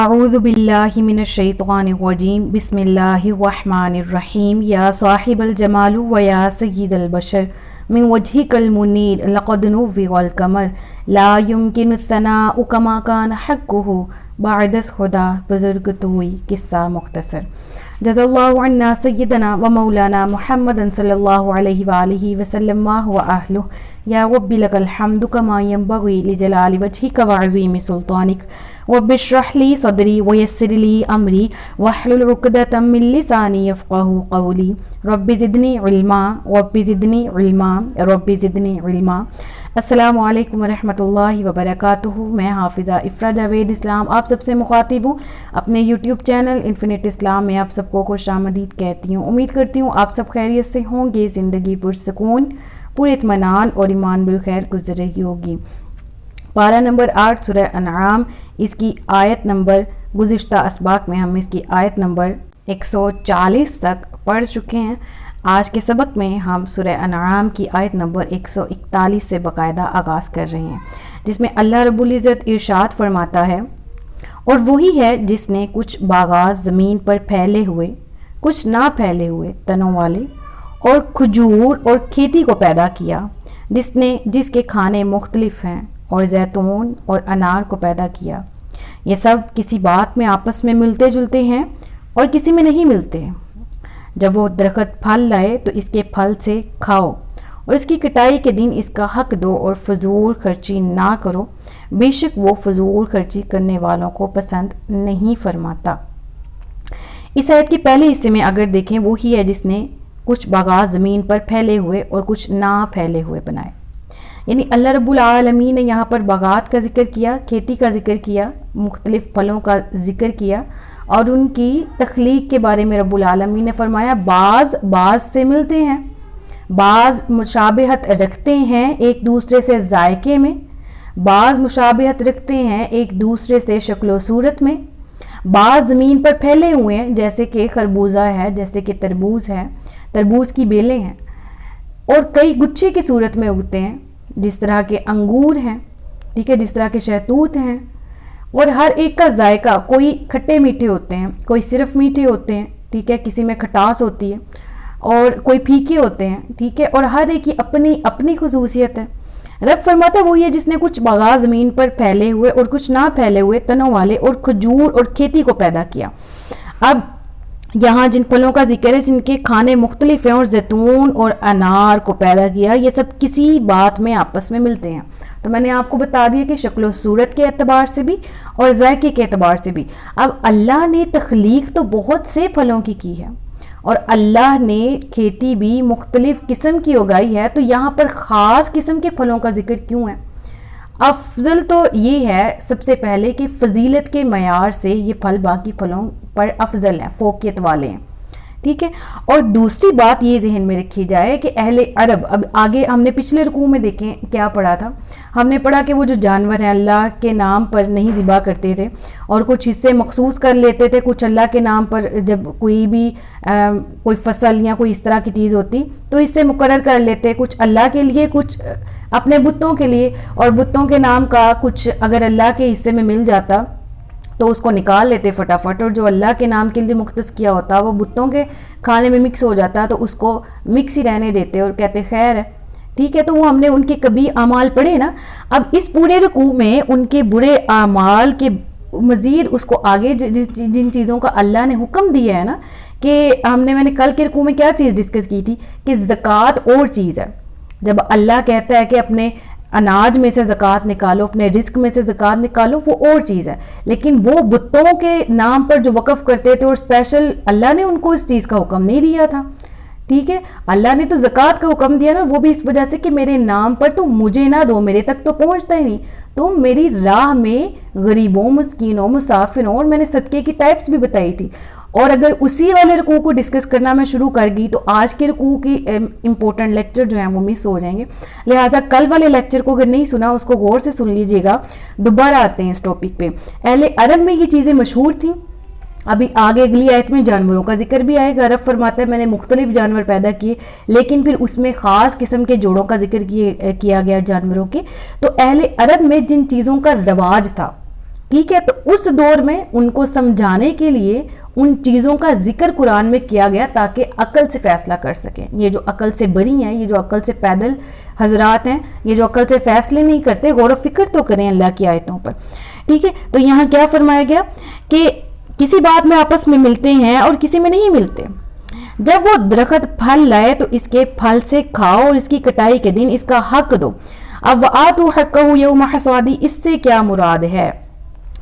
اعوذ باللہ من الشیطان الرجیم بسم اللہ الرحمن الرحیم یا صاحب الجمال و یا سید البشر من وجهک المنیر لقد نور القمر لا يمکن الثناء کما کان حقہ بعد خدا بزرگ توئی قصہ مختصر جزا اللہ عنا سیدنا و مولانا محمد صلی اللہ علیہ وآلہ وسلم ما هو اہلہ یا رب لک الحمد کما ینبغی لجلال وجہک وعظیم سلطانک رب اشرح لی صدری ویسر لی امری واحلل عقدۃ من لسانی یفقہوا قولی رب زدنی علما رب زدنی علما رب زدنی علما۔ السلام علیکم ورحمۃ اللہ وبرکاتہ۔ میں حافظہ افرا جاوید اسلام آپ سب سے مخاطب ہوں، اپنے یوٹیوب چینل انفینٹ اسلام میں آپ سب کو خوش آمدید کہتی ہوں۔ امید کرتی ہوں آپ سب خیریت سے ہوں گے، زندگی پرسکون، پر اطمینان اور ایمان بالخیر گزر رہی ہوگی۔ پارہ نمبر 8 سورہ انعام، اس کی آیت نمبر گزشتہ اسباق میں ہم اس کی آیت نمبر 140 تک پڑھ چکے ہیں۔ آج کے سبق میں ہم سورہ انعام کی آیت نمبر 141 سے باقاعدہ آغاز کر رہے ہیں، جس میں اللہ رب العزت ارشاد فرماتا ہے، اور وہی ہے جس نے کچھ باغات زمین پر پھیلے ہوئے، کچھ نہ پھیلے ہوئے تنوں والے اور کھجور اور کھیتی کو پیدا کیا، جس کے کھانے مختلف ہیں، اور زیتون اور انار کو پیدا کیا۔ یہ سب کسی بات میں آپس میں ملتے جلتے ہیں اور کسی میں نہیں ملتے۔ جب وہ درخت پھل لائے تو اس کے پھل سے کھاؤ، اور اس کی کٹائی کے دن اس کا حق دو اور فضول خرچی نہ کرو، بے شک وہ فضول خرچی کرنے والوں کو پسند نہیں فرماتا۔ اس آیت کے پہلے حصے میں اگر دیکھیں، وہی ہے جس نے کچھ باغات زمین پر پھیلے ہوئے اور کچھ نہ پھیلے ہوئے بنائے، یعنی اللہ رب العالمین نے یہاں پر باغات کا ذکر کیا، کھیتی کا ذکر کیا، مختلف پھلوں کا ذکر کیا، اور ان کی تخلیق کے بارے میں رب العالمین نے فرمایا بعض سے ملتے ہیں، بعض مشابہت رکھتے ہیں ایک دوسرے سے ذائقے میں، بعض مشابہت رکھتے ہیں ایک دوسرے سے شکل و صورت میں، بعض زمین پر پھیلے ہوئے ہیں جیسے کہ خربوزہ ہے، جیسے کہ تربوز ہے، تربوز کی بیلیں ہیں، اور کئی گچھے کی صورت میں اگتے ہیں جس طرح کے انگور ہیں، ٹھیک ہے، جس طرح کے شہتوت ہیں، اور ہر ایک کا ذائقہ، کوئی کھٹے میٹھے ہوتے ہیں، کوئی صرف میٹھے ہوتے ہیں، ٹھیک ہے، کسی میں کھٹاس ہوتی ہے، اور کوئی پھیکے ہوتے ہیں، ٹھیک ہے، اور ہر ایک کی اپنی اپنی خصوصیت ہے۔ رب فرماتا ہے وہی ہے جس نے کچھ باغات زمین پر پھیلے ہوئے اور کچھ نہ پھیلے ہوئے تنوں والے اور کھجور اور کھیتی کو پیدا کیا۔ اب یہاں جن پھلوں کا ذکر ہے جن کے کھانے مختلف ہیں، اور زیتون اور انار کو پیدا کیا، یہ سب کسی بات میں آپس میں ملتے ہیں۔ تو میں نے آپ کو بتا دیا کہ شکل و صورت کے اعتبار سے بھی اور ذائقے کے اعتبار سے بھی۔ اب اللہ نے تخلیق تو بہت سے پھلوں کی ہے، اور اللہ نے کھیتی بھی مختلف قسم کی اگائی ہے، تو یہاں پر خاص قسم کے پھلوں کا ذکر کیوں ہے؟ افضل تو یہ ہے سب سے پہلے کہ فضیلت کے معیار سے یہ پھل باقی پھلوں پر افضل ہیں، فوقیت والے ہیں، ٹھیک ہے۔ اور دوسری بات یہ ذہن میں رکھی جائے کہ اہل عرب، اب آگے ہم نے پچھلے رکوع میں دیکھیں کیا پڑھا تھا، ہم نے پڑھا کہ وہ جو جانور ہیں اللہ کے نام پر نہیں ذبح کرتے تھے، اور کچھ حصے مخصوص کر لیتے تھے، کچھ اللہ کے نام پر، جب کوئی بھی کوئی فصل یا کوئی اس طرح کی چیز ہوتی تو حصے مقرر کر لیتے، کچھ اللہ کے لیے، کچھ اپنے بتوں کے لیے، اور بتوں کے نام کا کچھ اگر اللہ کے حصے میں مل جاتا تو اس کو نکال لیتے فٹافٹ، اور جو اللہ کے نام کے لیے مختص کیا ہوتا وہ بتوں کے کھانے میں مکس ہو جاتا تو اس کو مکس ہی رہنے دیتے اور کہتے خیر ہے، ٹھیک ہے۔ تو وہ ہم نے ان کے کبھی اعمال پڑھے نا۔ اب اس پورے رکوع میں ان کے برے اعمال کے مزید اس کو آگے جن چیزوں کا اللہ نے حکم دیا ہے نا، کہ میں نے کل کے رکوع میں کیا چیز ڈسکس کی تھی کہ زکوٰۃ اور چیز ہے۔ جب اللہ کہتا ہے کہ اپنے اناج میں سے زکوٰۃ نکالو، اپنے رزق میں سے زکوٰۃ نکالو، وہ اور چیز ہے، لیکن وہ بتوں کے نام پر جو وقف کرتے تھے، اور اسپیشل اللہ نے ان کو اس چیز کا حکم نہیں دیا تھا، ٹھیک ہے۔ اللہ نے تو زکوٰۃ کا حکم دیا نا، وہ بھی اس وجہ سے کہ میرے نام پر تو مجھے نہ دو، میرے تک تو پہنچتا ہی نہیں، تو میری راہ میں غریبوں، مسکینوں، مسافروں، اور میں نے صدقے کی ٹائپس بھی بتائی تھی۔ اور اگر اسی والے رکوع کو ڈسکس کرنا میں شروع کر گئی تو آج کے رکوع کی امپورٹنٹ لیکچر جو ہیں وہ مس ہو جائیں گے، لہٰذا کل والے لیکچر کو اگر نہیں سنا اس کو غور سے سن لیجئے گا۔ دوبارہ آتے ہیں اس ٹاپک پہ۔ اہل عرب میں یہ چیزیں مشہور تھیں۔ ابھی آگے اگلی آیت میں جانوروں کا ذکر بھی آئے گا۔ رب فرماتا ہے میں نے مختلف جانور پیدا کیے، لیکن پھر اس میں خاص قسم کے جوڑوں کا ذکر کیا گیا جانوروں کے۔ تو اہل عرب میں جن چیزوں کا رواج تھا، ٹھیک ہے. تو اس دور میں ان کو سمجھانے کے لیے ان چیزوں کا ذکر قرآن میں کیا گیا تاکہ عقل سے فیصلہ کر سکیں. یہ جو عقل سے بری ہیں, یہ جو عقل سے پیدل حضرات ہیں, یہ جو عقل سے فیصلے نہیں کرتے, غور و فکر تو کریں اللہ کی آیتوں پر. ٹھیک ہے. تو یہاں کیا فرمایا گیا کہ کسی بات میں آپس میں ملتے ہیں اور کسی میں نہیں ملتے. جب وہ درخت پھل لائے تو اس کے پھل سے کھاؤ اور اس کی کٹائی کے دن اس کا حق دو. اب وآتوا حقہ یوم حصادہ, اس سے کیا مراد ہے؟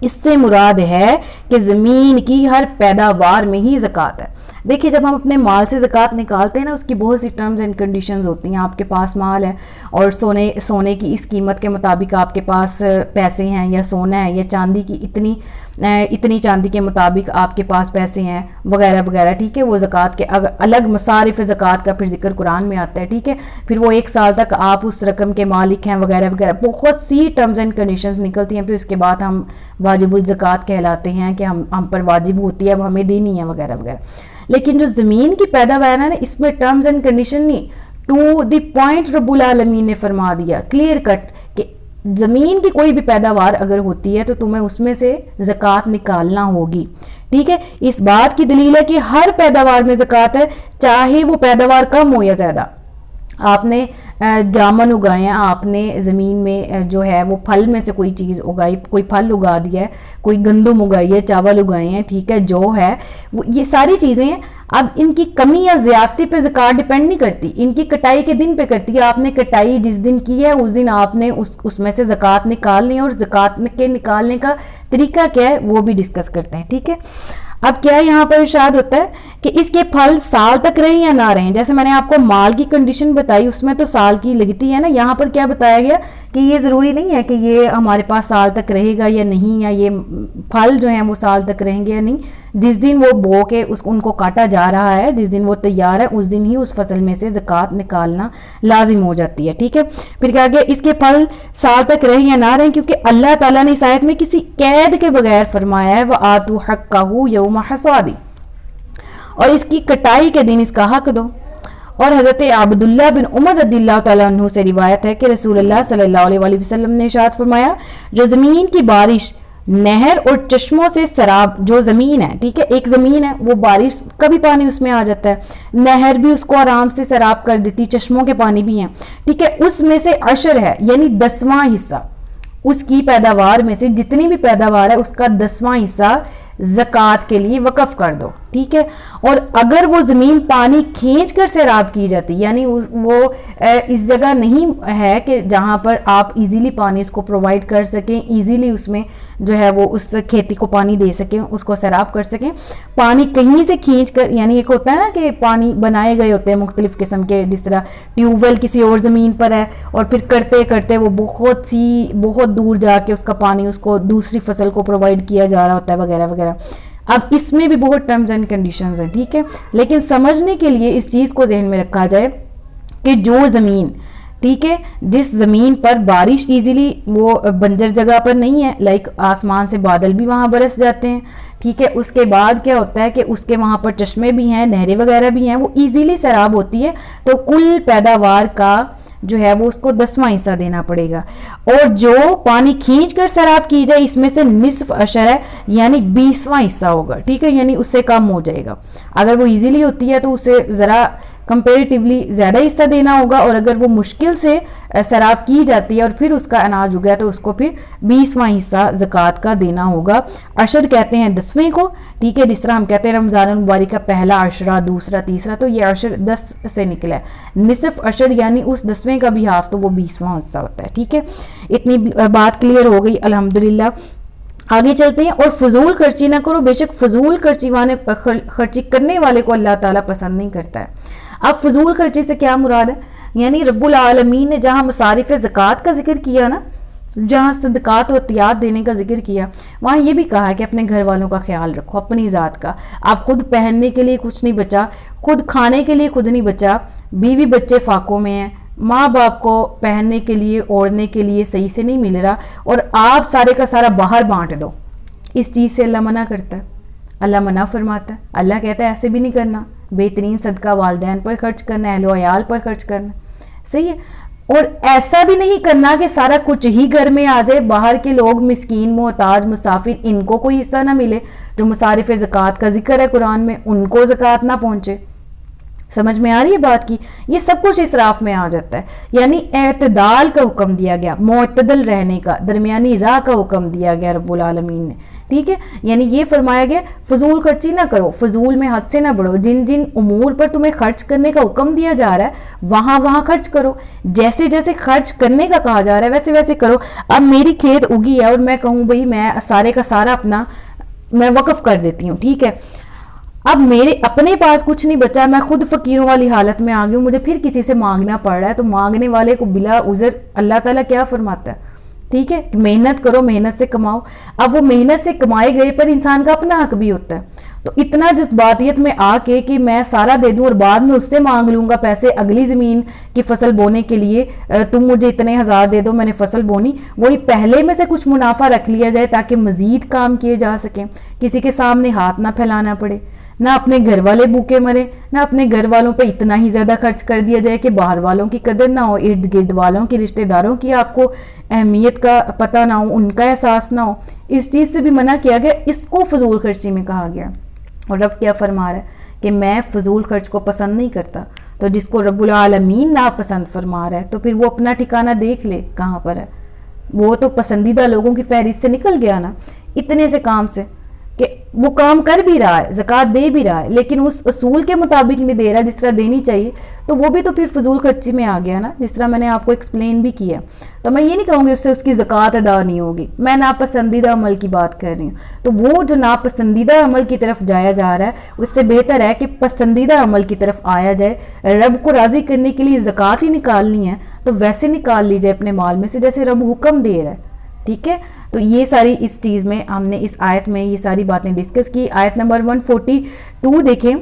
اس سے مراد ہے کہ زمین کی ہر پیداوار میں ہی زکوٰۃ ہے. دیکھیے جب ہم اپنے مال سے زکوٰۃ نکالتے ہیں نا, اس کی بہت سی ٹرمز اینڈ کنڈیشنز ہوتی ہیں. آپ کے پاس مال ہے اور سونے کی اس قیمت کے مطابق آپ کے پاس پیسے ہیں, یا سونا ہے, یا چاندی کی اتنی چاندی کے مطابق آپ کے پاس پیسے ہیں وغیرہ وغیرہ. ٹھیک ہے. وہ زکوٰۃ کے الگ مصارف زکوٰۃ کا پھر ذکر قرآن میں آتا ہے. ٹھیک ہے. پھر وہ 1 سال تک آپ اس رقم کے مالک ہیں وغیرہ وغیرہ. بہت سی ٹرمز اینڈ کنڈیشنز نکلتی ہیں. پھر اس کے بعد ہم واجب الزکوٰۃ کہلاتے ہیں کہ ہم پر واجب ہوتی ہے, اب ہمیں دینی ہے وغیرہ وغیرہ. لیکن جو زمین کی پیداوار ہے نا, اس میں ٹرمز اینڈ کنڈیشن نہیں, ٹو دی پوائنٹ رب العالمین نے فرما دیا کلیئر کٹ کہ زمین کی کوئی بھی پیداوار اگر ہوتی ہے تو تمہیں اس میں سے زکوٰۃ نکالنا ہوگی. ٹھیک ہے. اس بات کی دلیل ہے کہ ہر پیداوار میں زکوٰۃ ہے, چاہے وہ پیداوار کم ہو یا زیادہ. آپ نے جامن اگائے ہیں, آپ نے زمین میں جو ہے وہ پھل میں سے کوئی چیز اگائی, کوئی پھل اگا دیا ہے, کوئی گندم اگائی ہے, چاول اگائے ہیں. ٹھیک ہے. جو ہے یہ ساری چیزیں ہیں. اب ان کی کمی یا زیادتی پہ زکوٰۃ ڈیپینڈ نہیں کرتی, ان کی کٹائی کے دن پہ کرتی ہے. آپ نے کٹائی جس دن کی ہے اس دن آپ نے اس میں سے زکوٰۃ نکالنی ہے, اور زکوٰۃ کے نکالنے کا طریقہ کیا ہے وہ بھی ڈسکس کرتے ہیں. ٹھیک ہے. اب کیا یہاں پر ارشاد ہوتا ہے کہ اس کے پھل سال تک رہیں یا نہ رہیں. جیسے میں نے آپ کو مال کی کنڈیشن بتائی, اس میں تو سال کی لگتی ہے نا. یہاں پر کیا بتایا گیا کہ یہ ضروری نہیں ہے کہ یہ ہمارے پاس سال تک رہے گا یا نہیں, یا یہ پھل جو ہیں وہ سال تک رہیں گے یا نہیں. جس دن وہ بو کے ان کو کاٹا جا رہا ہے, جس دن وہ تیار ہے, اس دن ہی اس فصل میں سے زکوٰۃ نکالنا لازم ہو جاتی ہے. ٹھیک ہے. پھر کہا گیا اس کے پھل سال تک رہیں یا نہ رہیں, کیونکہ اللہ تعالیٰ نے اس آیت میں کسی قید کے بغیر فرمایا ہے وآتوا حقہ یوم حصادہ, اور اس کی کٹائی کے دن اس کا حق دو. اور حضرت عبداللہ بن عمر رضی اللہ تعالیٰ عنہ سے روایت ہے کہ رسول اللہ صلی اللہ علیہ وآلہ وسلم نے ارشاد فرمایا, جو زمین کی بارش, نہر اور چشموں سے سراب, جو زمین ہے, ٹھیک ہے, ایک زمین ہے, وہ بارش کا بھی پانی اس میں آ جاتا ہے, نہر بھی اس کو آرام سے سراب کر دیتی, چشموں کے پانی بھی ہیں. ٹھیک ہے. اس میں سے عشر ہے, یعنی 10واں حصہ, اس کی پیداوار میں سے جتنی بھی پیداوار ہے اس کا 10واں حصہ زکوٰۃ کے لیے وقف کر دو. ٹھیک ہے. اور اگر وہ زمین پانی کھینچ کر سیراب کی جاتی, یعنی وہ اس جگہ نہیں ہے کہ جہاں پر آپ ایزیلی پانی اس کو پرووائڈ کر سکیں, ایزیلی اس میں جو ہے وہ اس کھیتی کو پانی دے سکیں, اس کو سیراب کر سکیں, پانی کہیں سے کھینچ کر, یعنی ایک ہوتا ہے نا کہ پانی بنائے گئے ہوتے ہیں مختلف قسم کے, جس طرح ٹیوب ویل کسی اور زمین پر ہے اور پھر کرتے کرتے وہ بہت دور جا کے اس کا پانی اس کو دوسری فصل کو پرووائڈ کیا جا رہا ہوتا ہے وغیرہ وغیرہ. اب اس میں بھی بہت ٹرمز اینڈ کنڈیشنز ہیں. ٹھیک ہے. لیکن سمجھنے کے لیے اس چیز کو ذہن میں رکھا جائے کہ جو زمین, ٹھیک ہے, جس زمین پر بارش ایزیلی, وہ بنجر جگہ پر نہیں ہے, لائک آسمان سے بادل بھی وہاں برس جاتے ہیں. ٹھیک ہے. اس کے بعد کیا ہوتا ہے کہ اس کے وہاں پر چشمے بھی ہیں, نہریں وغیرہ بھی ہیں, وہ ایزیلی سیراب ہوتی ہے, تو کل پیداوار کا جو ہے وہ اس کو 10واں حصہ دینا پڑے گا. اور جو پانی کھینچ کر سیراب کی جائے اس میں سے نصف عشر ہے, یعنی 20واں حصہ ہوگا. ٹھیک ہے. یعنی اس سے کم ہو جائے گا. اگر وہ ایزیلی ہوتی ہے تو اسے ذرا کمپیریٹیولی زیادہ حصہ دینا ہوگا, اور اگر وہ مشکل سے سیراب کی جاتی ہے اور پھر اس کا اناج ہو گیا تو اس کو پھر 20واں حصہ زکوٰۃ کا دینا ہوگا. عشر کہتے ہیں 10ویں کو. ٹھیک ہے. جس طرح ہم کہتے ہیں رمضان المبارک کا پہلا عشرہ, دوسرا, تیسرا, تو یہ عشر 10 سے نکلا ہے. نصف عشر یعنی اس 10ویں کا بھی ہاف, تو وہ 20واں حصہ ہوتا ہے. ٹھیک ہے. اتنی بات کلیئر ہو گئی الحمدللہ. آگے چلتے ہیں. اور فضول خرچی نہ کرو, بے شک فضول خرچی کرنے والے کو اللہ تعالیٰ پسند نہیں کرتا ہے. اب فضول خرچی سے کیا مراد ہے؟ یعنی رب العالمین نے جہاں مصارف زکوٰۃ کا ذکر کیا نا, جہاں صدقات و عطیات دینے کا ذکر کیا, وہاں یہ بھی کہا ہے کہ اپنے گھر والوں کا خیال رکھو, اپنی ذات کا. آپ خود پہننے کے لیے کچھ نہیں بچا, خود کھانے کے لیے خود نہیں بچا, بیوی بچے فاقوں میں ہیں, ماں باپ کو پہننے کے لیے, اوڑھنے کے لیے صحیح سے نہیں مل رہا, اور آپ سارے کا سارا باہر بانٹ دو. اس چیز سے اللہ منع کرتا ہے, اللہ منع فرماتا ہے. اللہ کہتا ہے ایسے بھی نہیں کرنا, بہترین صدقہ والدین پر خرچ کرنا, اہل و عیال پر خرچ کرنا. صحیح ہے. اور ایسا بھی نہیں کرنا کہ سارا کچھ ہی گھر میں آ جائے، باہر کے لوگ مسکین، محتاج، مسافر، ان کو کوئی حصہ نہ ملے. جو مصارف زکوٰۃ کا ذکر ہے قرآن میں، ان کو زکوٰۃ نہ پہنچے. سمجھ میں آ رہی ہے بات کی؟ یہ سب کچھ اسراف میں آ جاتا ہے. یعنی اعتدال کا حکم دیا گیا، معتدل رہنے کا، درمیانی راہ کا حکم دیا گیا رب العالمین نے. ٹھیک ہے، یعنی یہ فرمایا گیا فضول خرچی نہ کرو، فضول میں حد سے نہ بڑھو. جن جن امور پر تمہیں خرچ کرنے کا حکم دیا جا رہا ہے وہاں وہاں خرچ کرو. جیسے جیسے خرچ کرنے کا کہا جا رہا ہے ویسے ویسے کرو. اب میری کھیت اگی ہے اور میں کہوں بھئی میں سارے کا سارا اپنا میں وقف کر دیتی ہوں. ٹھیک ہے، اب میرے اپنے پاس کچھ نہیں بچا، میں خود فقیروں والی حالت میں آ گئی ہوں، مجھے پھر کسی سے مانگنا پڑ رہا ہے. تو مانگنے والے کو بلا عذر اللہ تعالیٰ کیا فرماتا ہے؟ ٹھیک ہے، محنت کرو، محنت سے کماؤ. اب وہ محنت سے کمائے گئے پر انسان کا اپنا حق بھی ہوتا ہے. تو اتنا جذباتیت میں آ کے کہ میں سارا دے دوں اور بعد میں اس سے مانگ لوں گا پیسے اگلی زمین کی فصل بونے کے لیے، تم مجھے اتنے ہزار دے دو میں نے فصل بونی، وہی پہلے میں سے کچھ منافع رکھ لیا جائے تاکہ مزید کام کیے جا سکیں، کسی کے سامنے ہاتھ نہ پھیلانا پڑے، نہ اپنے گھر والے بھوکے مرے، نہ اپنے گھر والوں پہ اتنا ہی زیادہ خرچ کر دیا جائے کہ باہر والوں کی قدر نہ ہو، ارد گرد والوں کی، رشتہ داروں کی آپ کو اہمیت کا پتہ نہ ہو، ان کا احساس نہ ہو. اس چیز سے بھی منع کیا گیا، اس کو فضول خرچی میں کہا گیا. اور رب کیا فرما رہا ہے کہ میں فضول خرچ کو پسند نہیں کرتا. تو جس کو رب العالمین ناپسند فرما رہا ہے تو پھر وہ اپنا ٹھکانہ دیکھ لے کہاں پر ہے. وہ تو پسندیدہ لوگوں کی فہرست سے نکل گیا نا اتنے سے کام سے، کہ وہ کام کر بھی رہا ہے، زکوٰۃ دے بھی رہا ہے، لیکن اس اصول کے مطابق نہیں دے رہا جس طرح دینی چاہیے. تو وہ بھی تو پھر فضول خرچی میں آ گیا نا، جس طرح میں نے آپ کو ایکسپلین بھی کیا. تو میں یہ نہیں کہوں گی اس سے اس کی زکوٰۃ ادا نہیں ہوگی، میں ناپسندیدہ عمل کی بات کر رہی ہوں. تو وہ جو ناپسندیدہ عمل کی طرف جایا جا رہا ہے اس سے بہتر ہے کہ پسندیدہ عمل کی طرف آیا جائے. رب کو راضی کرنے کے لیے زکوٰۃ ہی نکالنی ہے تو ویسے نکال لی جائے اپنے مال میں سے جیسے رب حکم دے رہا ہے. ٹھیک ہے، تو یہ ساری اس چیز میں ہم نے اس آیت میں یہ ساری باتیں ڈسکس کی. آیت نمبر 142 دیکھیں،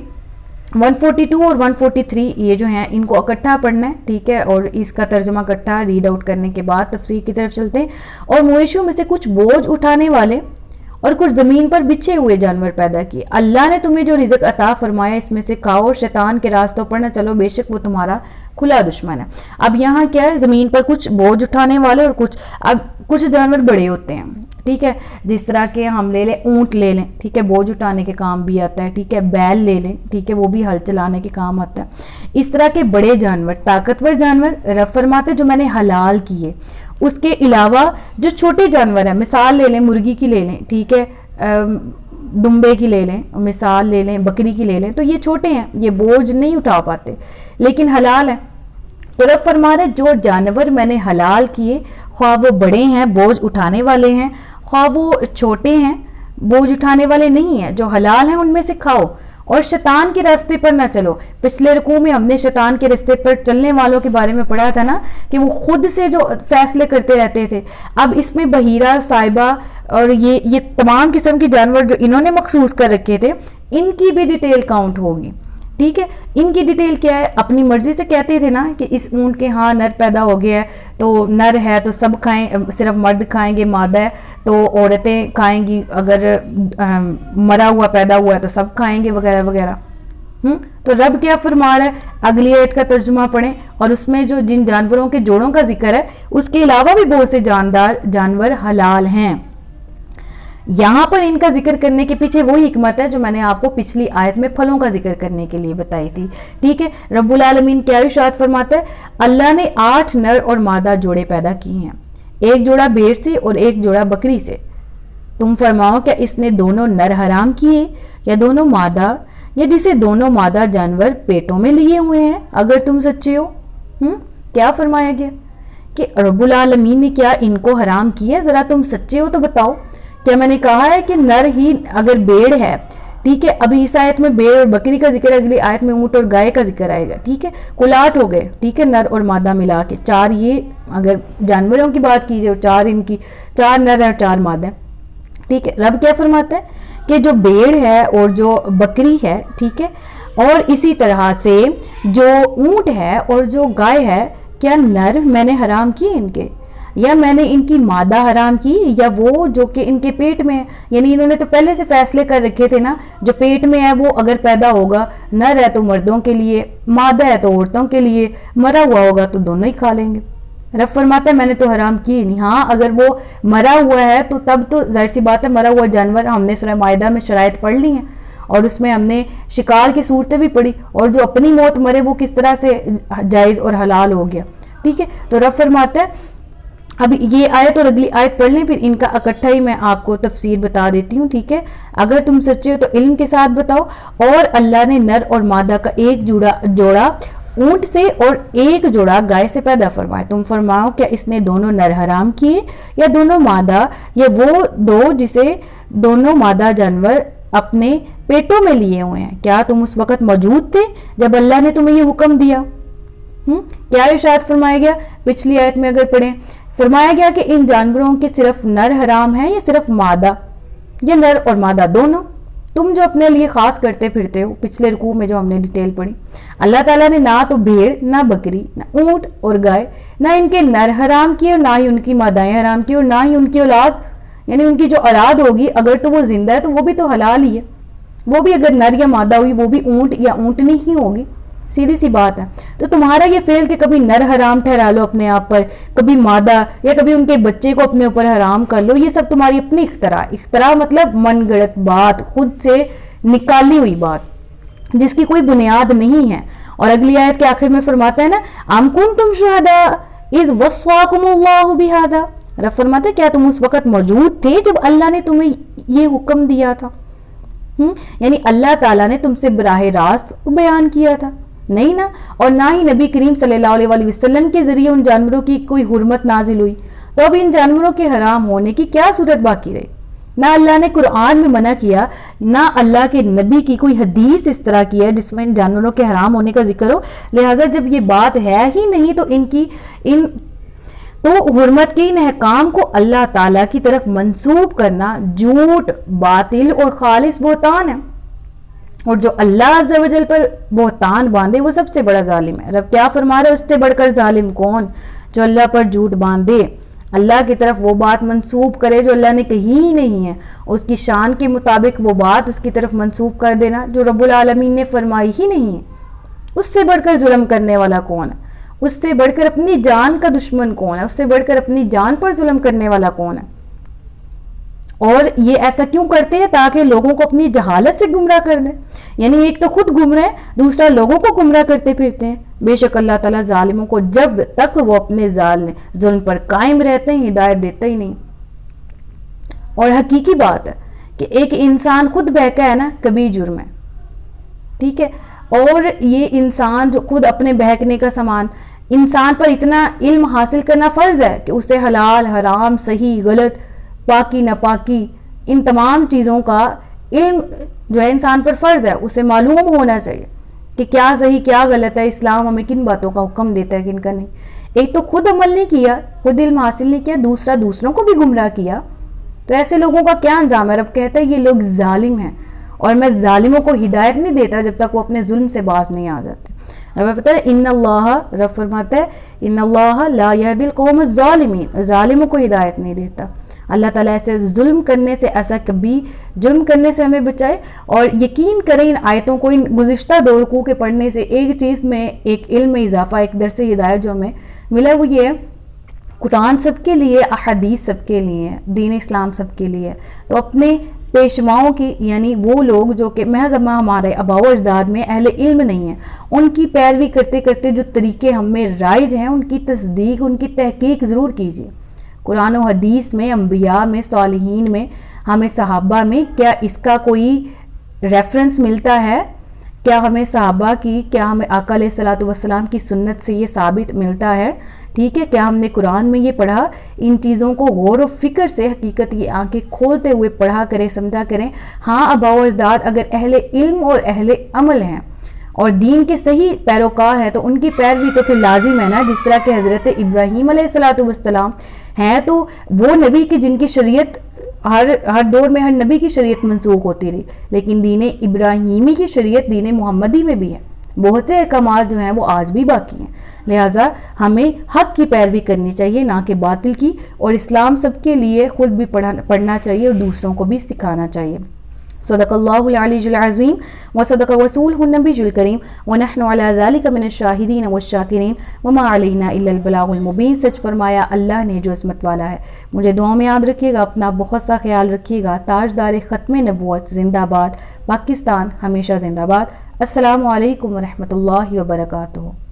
142 اور 143 یہ جو ہیں ان کو اکٹھا پڑھنا ہے. ٹھیک ہے، اور اس کا ترجمہ اکٹھا ریڈ آؤٹ کرنے کے بعد تفسیر کی طرف چلتے ہیں. اور مویشیوں میں سے کچھ بوجھ اٹھانے والے اور کچھ زمین پر بچھے ہوئے جانور پیدا کیے. اللہ نے تمہیں جو رزق عطا فرمایا اس میں سے کھاؤ اور شیطان کے راستوں پر نہ چلو، بے شک وہ تمہارا کھلا دشمن ہے. اب یہاں کیا ہے، زمین پر کچھ بوجھ اٹھانے والے اور کچھ جانور بڑے ہوتے ہیں. ٹھیک ہے، جس طرح کہ ہم لے لیں اونٹ لے لیں، ٹھیک ہے، بوجھ اٹھانے کے کام بھی آتا ہے. ٹھیک ہے، بیل لے لیں، ٹھیک ہے، وہ بھی ہل چلانے کے کام آتا ہے. اس طرح کے بڑے جانور، طاقتور جانور رب فرماتے جو میں نے حلال کیے. اس کے علاوہ جو چھوٹے جانور ہیں، مثال لے لیں مرغی کی لے لیں، ٹھیک ہے، دمبے کی لے لیں، مثال لے لیں بکری کی لے لیں، تو یہ چھوٹے ہیں، یہ بوجھ نہیں اٹھا پاتے لیکن حلال ہیں. تو رب فرما رہے جو جانور میں نے حلال کیے، خواہ وہ بڑے ہیں بوجھ اٹھانے والے ہیں، خواہ وہ چھوٹے ہیں بوجھ اٹھانے والے نہیں ہیں، جو حلال ہیں ان میں سے کھاؤ اور شیطان کے راستے پر نہ چلو. پچھلے رکوع میں ہم نے شیطان کے راستے پر چلنے والوں کے بارے میں پڑھا تھا نا کہ وہ خود سے جو فیصلے کرتے رہتے تھے. اب اس میں بحیرہ، صائبہ اور یہ تمام قسم کے جانور جو انہوں نے مخصوص کر رکھے تھے ان کی بھی ڈیٹیل کاؤنٹ ہوگی. ٹھیک ہے، ان کی ڈیٹیل کیا ہے، اپنی مرضی سے کہتے تھے نا کہ اس اونٹ کے ہاں نر پیدا ہو گیا ہے تو نر ہے تو سب کھائیں، صرف مرد کھائیں گے، مادہ ہے تو عورتیں کھائیں گی، اگر مرا ہوا پیدا ہوا ہے تو سب کھائیں گے وغیرہ وغیرہ. تو رب کیا فرما رہا ہے، اگلی آیت کا ترجمہ پڑھیں اور اس میں جو جن جانوروں کے جوڑوں کا ذکر ہے اس کے علاوہ بھی بہت سے جاندار جانور حلال ہیں. یہاں پر ان کا ذکر کرنے کے پیچھے وہی حکمت ہے جو میں نے آپ کو پچھلی آیت میں پھلوں کا ذکر کرنے کے لیے بتائی تھی. ٹھیک ہے، رب العالمین کیا ارشاد فرماتا ہے، اللہ نے 8 نر اور مادہ جوڑے پیدا کیے ہیں، ایک جوڑا بھیڑ سے اور ایک جوڑا بکری سے. تم فرماؤ کیا اس نے دونوں نر حرام کیے یا دونوں مادہ، یا جسے دونوں مادہ جانور پیٹوں میں لیے ہوئے ہیں، اگر تم سچے ہو. کیا فرمایا گیا کہ رب العالمین نے کیا ان کو حرام کیا؟ ذرا تم سچے ہو تو بتاؤ. کیا میں نے کہا ہے کہ نر ہی اگر بھیڑ ہے، ٹھیک ہے، ابھی اس آیت میں بھیڑ اور بکری کا ذکر ہے، اگلی آیت میں اونٹ اور گائے کا ذکر آئے گا. ٹھیک ہے، کل 8 ہو گئے، ٹھیک ہے، نر اور مادہ ملا کے 4. یہ اگر جانوروں کی بات کی جائے 4 ان کی 4 نر اور 4 مادہ. ٹھیک ہے، رب کیا فرماتا ہے کہ جو بھیڑ ہے اور جو بکری ہے، ٹھیک ہے، اور اسی طرح سے جو اونٹ ہے اور جو گائے ہے، کیا نر میں نے حرام کیے ان کے، یا میں نے ان کی مادہ حرام کی، یا وہ جو کہ ان کے پیٹ میں ہے. یعنی انہوں نے تو پہلے سے فیصلے کر رکھے تھے نا، جو پیٹ میں ہے وہ اگر پیدا ہوگا، نر ہے تو مردوں کے لیے، مادہ ہے تو عورتوں کے لیے، مرا ہوا ہوگا تو دونوں ہی کھا لیں گے. رب فرماتا ہے میں نے تو حرام کی نہیں. ہاں اگر وہ مرا ہوا ہے تو تب تو ظاہر سی بات ہے مرا ہوا جانور. ہم نے سورہ مائدہ میں شرائط پڑھ لی ہیں اور اس میں ہم نے شکار کی صورتیں بھی پڑھی, اور جو اپنی موت مرے وہ کس طرح سے جائز اور حلال ہو گیا. ٹھیک ہے, تو رب فرماتا ہے اب یہ آیت اور اگلی آیت پڑھ لیں, پھر ان کا اکٹھا ہی میں آپ کو تفسیر بتا دیتی ہوں. ٹھیک ہے, اگر تم سچے ہو تو علم کے ساتھ بتاؤ. اور اللہ نے نر اور مادہ کا ایک جوڑا اونٹ سے اور ایک جوڑا گائے سے پیدا فرمایا. تم فرماؤ کیا اس نے دونوں نر حرام کیے یا دونوں مادہ, یا وہ دو جسے دونوں مادہ جانور اپنے پیٹوں میں لیے ہوئے ہیں؟ کیا تم اس وقت موجود تھے جب اللہ نے تمہیں یہ حکم دیا؟ کیا ارشاد فرمایا گیا پچھلی آیت میں اگر پڑھیں؟ فرمایا گیا کہ ان جانوروں کے صرف نر حرام ہیں یا صرف مادہ, یا نر اور مادہ دونوں؟ تم جو اپنے لیے خاص کرتے پھرتے ہو. پچھلے رکوع میں جو ہم نے ڈیٹیل پڑھی, اللہ تعالیٰ نے نہ تو بھیڑ, نہ بکری, نہ اونٹ اور گائے, نہ ان کے نر حرام کیے اور نہ ہی ان کی مادائیں حرام کی, اور نہ ہی ان کی اولاد, یعنی ان کی جو اولاد ہوگی اگر تو وہ زندہ ہے تو وہ بھی تو حلال ہی ہے. وہ بھی اگر نر یا مادہ ہوئی وہ بھی اونٹ یا اونٹنی ہی ہوگی. سیدھی سی بات ہے. تو تمہارا یہ فعل کہ کبھی نر حرام ٹھہرا لو اپنے آپ پر, کبھی مادہ, یا کبھی ان کے بچے کو اپنے اوپر حرام کر لو, یہ سب تمہاری اپنی اختراع مطلب من گڑت بات, خود سے نکالی ہوئی بات جس کی کوئی بنیاد نہیں ہے. اور اگلی آیت کے آخر میں فرماتا ہے نا, ام کنتم شہداء اذ وصاکم اللہ بہذا. رب فرماتا ہے کیا تم اس وقت موجود تھے جب اللہ نے تمہیں یہ حکم دیا تھا؟ یعنی اللہ تعالیٰ نے تم سے براہ راست بیان کیا تھا؟ نہیں نا. اور نہ ہی نبی کریم صلی اللہ علیہ وسلم کے ذریعے ان جانوروں کی کوئی حرمت نازل ہوئی. تو اب ان جانوروں کے حرام ہونے کی کیا صورت باقی رہی؟ نہ اللہ نے قرآن میں منع کیا, نہ اللہ کے نبی کی کوئی حدیث اس طرح کی ہے جس میں ان جانوروں کے حرام ہونے کا ذکر ہو. لہٰذا جب یہ بات ہے ہی نہیں تو تو حرمت کے ان احکام کو اللہ تعالیٰ کی طرف منسوب کرنا جھوٹ, باطل اور خالص بہتان ہے. اور جو اللہ عز و جل پر بہتان باندھے وہ سب سے بڑا ظالم ہے. رب کیا فرما رہا ہے, اس سے بڑھ کر ظالم کون؟ جو اللہ پر جھوٹ باندھے, اللہ کی طرف وہ بات منسوب کرے جو اللہ نے کہی ہی نہیں ہے, اس کی شان کے مطابق وہ بات اس کی طرف منسوب کر دینا جو رب العالمین نے فرمائی ہی نہیں ہے. اس سے بڑھ کر ظلم کرنے والا کون ہے؟ اس سے بڑھ کر اپنی جان کا دشمن کون ہے؟ اس سے بڑھ کر اپنی جان پر ظلم کرنے والا کون ہے؟ اور یہ ایسا کیوں کرتے ہیں؟ تاکہ لوگوں کو اپنی جہالت سے گمراہ کر دیں. یعنی ایک تو خود گمراہ ہے, دوسرا لوگوں کو گمراہ کرتے پھرتے ہیں. بے شک اللہ تعالیٰ ظالموں کو جب تک وہ اپنے ظلم پر قائم رہتے ہیں ہدایت دیتا ہی نہیں. اور حقیقی بات ہے کہ ایک انسان خود بہکا ہے نا, کبھی جرم ہے. ٹھیک ہے, اور یہ انسان جو خود اپنے بہکنے کا سامان, انسان پر اتنا علم حاصل کرنا فرض ہے کہ اسے حلال حرام صحیح غلط پاکی ناپاکی ان تمام چیزوں کا علم جو ہے انسان پر فرض ہے. اسے معلوم ہونا چاہیے کہ کیا صحیح کیا غلط ہے, اسلام ہمیں کن باتوں کا حکم دیتا ہے کن کا نہیں. ایک تو خود عمل نہیں کیا, خود علم حاصل نہیں کیا, دوسرا دوسروں کو بھی گمراہ کیا. تو ایسے لوگوں کا کیا انجام ہے؟ رب کہتا ہے یہ لوگ ظالم ہیں اور میں ظالموں کو ہدایت نہیں دیتا جب تک وہ اپنے ظلم سے باز نہیں آ جاتے. رب فرماتا ہے ان اللہ, رب فرماتا ہے ان اللہ لا یہدی القوم الظالمین, ظالموں کو ہدایت نہیں دیتا. اللہ تعالیٰ ایسے ظلم کرنے سے, ایسا کبھی جرم کرنے سے ہمیں بچائے. اور یقین کریں ان آیتوں کو, ان گزشتہ دو رکوع کے پڑھنے سے ایک چیز میں, ایک علم میں اضافہ, ایک درس ہدایت جو ہمیں ملا وہ یہ ہے, قرآن سب کے لیے, احادیث سب کے لیے, دین اسلام سب کے لیے. تو اپنے پیشواؤں کی, یعنی وہ لوگ جو کہ محض ہمارے آباء و اجداد میں اہل علم نہیں ہیں, ان کی پیروی کرتے کرتے جو طریقے ہم میں رائج ہیں ان کی تصدیق, ان کی تحقیق ضرور کیجیے. قرآن و حدیث میں, انبیاء میں, صالحین میں, ہمیں صحابہ میں کیا اس کا کوئی ریفرنس ملتا ہے؟ کیا ہمیں صحابہ کی, کیا ہمیں آقا علیہ الصلوۃ والسلام کی سنت سے یہ ثابت ملتا ہے؟ ٹھیک ہے, کیا ہم نے قرآن میں یہ پڑھا؟ ان چیزوں کو غور و فکر سے حقیقت کی آنکھیں کھولتے ہوئے پڑھا کریں, سمجھا کریں. ہاں آباء و اجداد اگر اہل علم اور اہل عمل ہیں اور دین کے صحیح پیروکار ہیں تو ان کی پیروی تو پھر لازم ہے نا. جس طرح کہ حضرت ابراہیم علیہ الصلوۃ والسلام ہیں تو وہ نبی کی جن کی شریعت ہر دور میں ہر نبی کی شریعت منسوخ ہوتی رہی, لیکن دین ابراہیمی کی شریعت دین محمدی میں بھی ہے. بہت سے احکامات جو ہیں وہ آج بھی باقی ہیں. لہٰذا ہمیں حق کی پیروی کرنی چاہیے نہ کہ باطل کی, اور اسلام سب کے لیے خود بھی پڑھنا چاہیے اور دوسروں کو بھی سکھانا چاہیے. صدق اللہ العلی العظیم وصدق رسولہ النبی الکریم ونحن علی ذلک من الشاہدین والشاکرین وما علینا الا البلاغ المبین۔ سچ فرمایا اللہ نے جو عصمت والا ہے۔ مجھے دعاؤں میں یاد رکھیے گا، اپنا بہت سا خیال رکھیے گا۔ تاجدار ختم نبوت زندہ باد، پاکستان ہمیشہ زندہ باد۔ السلام علیکم ورحمۃ اللہ وبرکاتہ۔